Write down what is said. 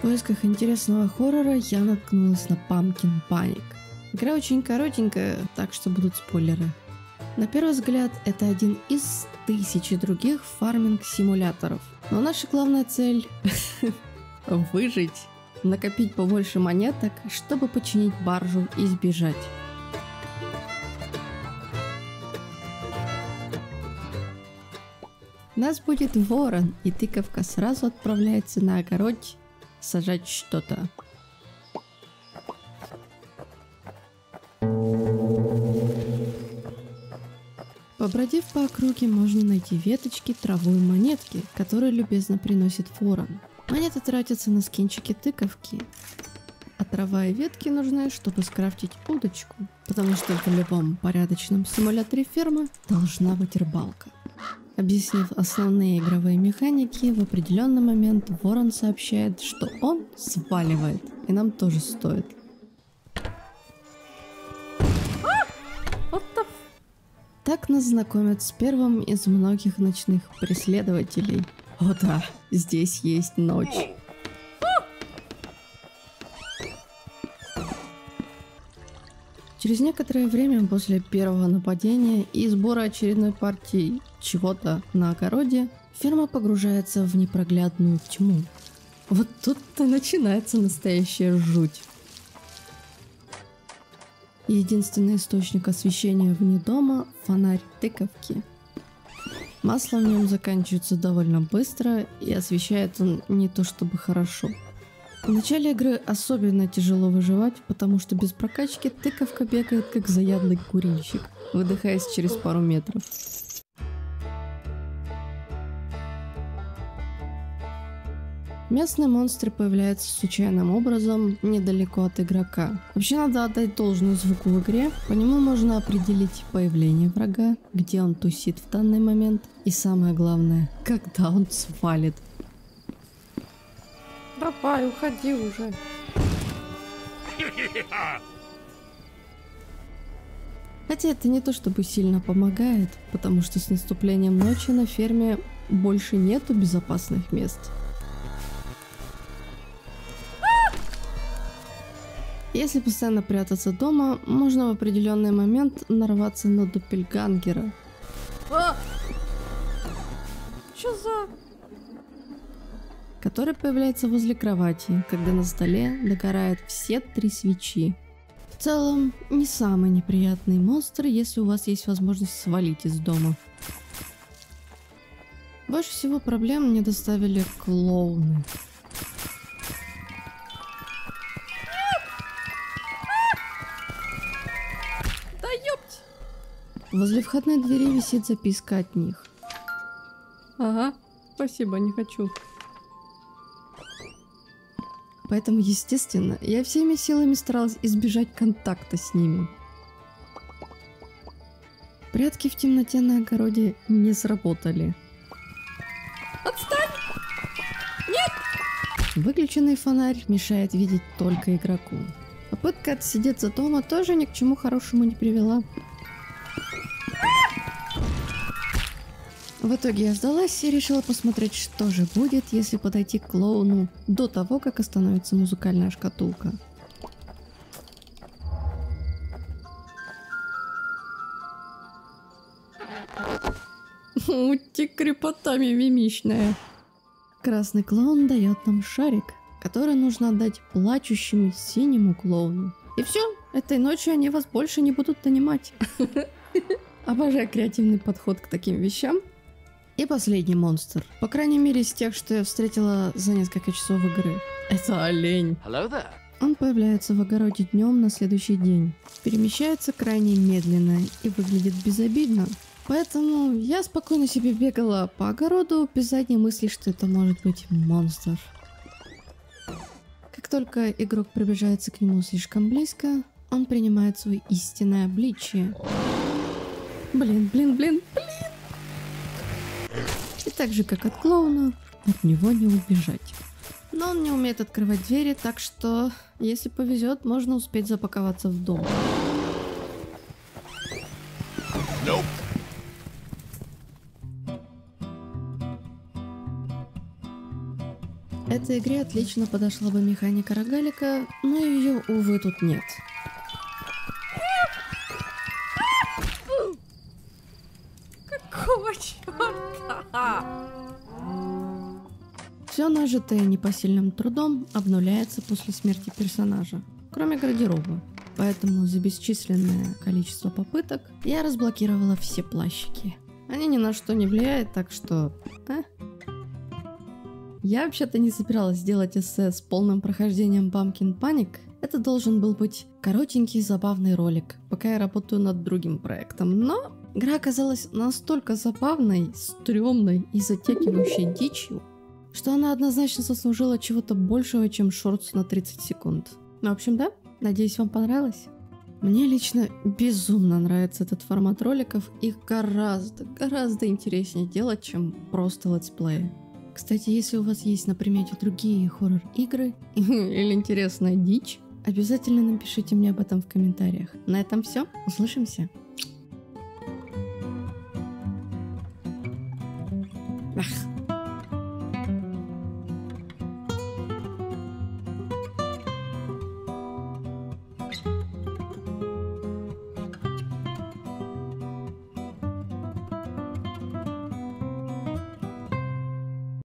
поисках интересного хоррора я наткнулась на Pumpkin Panic. Игра очень коротенькая, так что будут спойлеры. На первый взгляд, это один из тысячи других фарминг-симуляторов. Но наша главная цель – выжить, накопить побольше монеток, чтобы починить баржу и сбежать. Нас будет ворон, и тыковка сразу отправляется на огород сажать что-то. Побродив по округе, можно найти веточки, траву и монетки, которые любезно приносит ворон. Монеты тратятся на скинчики тыковки, а трава и ветки нужны, чтобы скрафтить удочку, потому что в любом порядочном симуляторе фермы должна быть рыбалка. Объяснив основные игровые механики, в определенный момент ворон сообщает, что он сваливает, и нам тоже стоит. Так нас знакомят с первым из многих ночных преследователей. О да, здесь есть ночь. Через некоторое время после первого нападения и сбора очередной партии чего-то на огороде, ферма погружается в непроглядную тьму. Вот тут-то начинается настоящая жуть. Единственный источник освещения вне дома – фонарь тыковки. Масло в нем заканчивается довольно быстро, и освещает он не то чтобы хорошо. В начале игры особенно тяжело выживать, потому что без прокачки тыковка бегает как заядлый курильщик, выдыхаясь через пару метров. Местные монстры появляются случайным образом недалеко от игрока. Вообще надо отдать должную звуку в игре, по нему можно определить появление врага, где он тусит в данный момент и самое главное, когда он свалит. Давай, уходи уже. Хотя это не то чтобы сильно помогает, потому что с наступлением ночи на ферме больше нету безопасных мест. Если постоянно прятаться дома, можно в определенный момент нарваться на доппельгангера. Чё за... Который появляется возле кровати, когда на столе догорают все 3 свечи. В целом, не самый неприятный монстр, если у вас есть возможность свалить из дома. Больше всего проблем мне доставили клоуны. Да ёпть! Возле входной двери висит записка от них. Ага, спасибо, не хочу. Поэтому, естественно, я всеми силами старалась избежать контакта с ними. Прятки в темноте на огороде не сработали. Отстань! Нет! Выключенный фонарь мешает видеть только игроку. Попытка отсидеться дома тоже ни к чему хорошему не привела. В итоге я сдалась и решила посмотреть, что же будет, если подойти к клоуну до того, как остановится музыкальная шкатулка. Ути, крепота мимимишная. Красный клоун дает нам шарик, который нужно отдать плачущему синему клоуну. И все, этой ночью они вас больше не будут донимать. Обожаю креативный подход к таким вещам. И последний монстр. По крайней мере из тех, что я встретила за несколько часов игры. Это олень. Он появляется в огороде днем на следующий день. Перемещается крайне медленно и выглядит безобидно. Поэтому я спокойно себе бегала по огороду без задней мысли, что это может быть монстр. Как только игрок приближается к нему слишком близко, он принимает свое истинное обличие. Блин. И так же, как от клоуна, от него не убежать. Но он не умеет открывать двери, так что, если повезет, можно успеть запаковаться в дом. Nope. Этой игре отлично подошла бы механика рогалика, но ее, увы, тут нет. Какого черта? Все нажитое непосильным трудом обнуляется после смерти персонажа, кроме гардероба. Поэтому за бесчисленное количество попыток я разблокировала все плащики. Они ни на что не влияют, так что... Я вообще-то не собиралась делать эссе с полным прохождением Pumpkin Panic. Это должен был быть коротенький забавный ролик, пока я работаю над другим проектом. Но игра оказалась настолько забавной, стрёмной и затягивающей дичью, что она однозначно заслужила чего-то большего, чем шортс на 30 секунд. Ну, в общем, да, надеюсь, вам понравилось. Мне лично безумно нравится этот формат роликов. Их гораздо интереснее делать, чем просто летсплеи. Кстати, если у вас есть на примете другие хоррор-игры или интересная дичь, обязательно напишите мне об этом в комментариях. На этом все. Услышимся.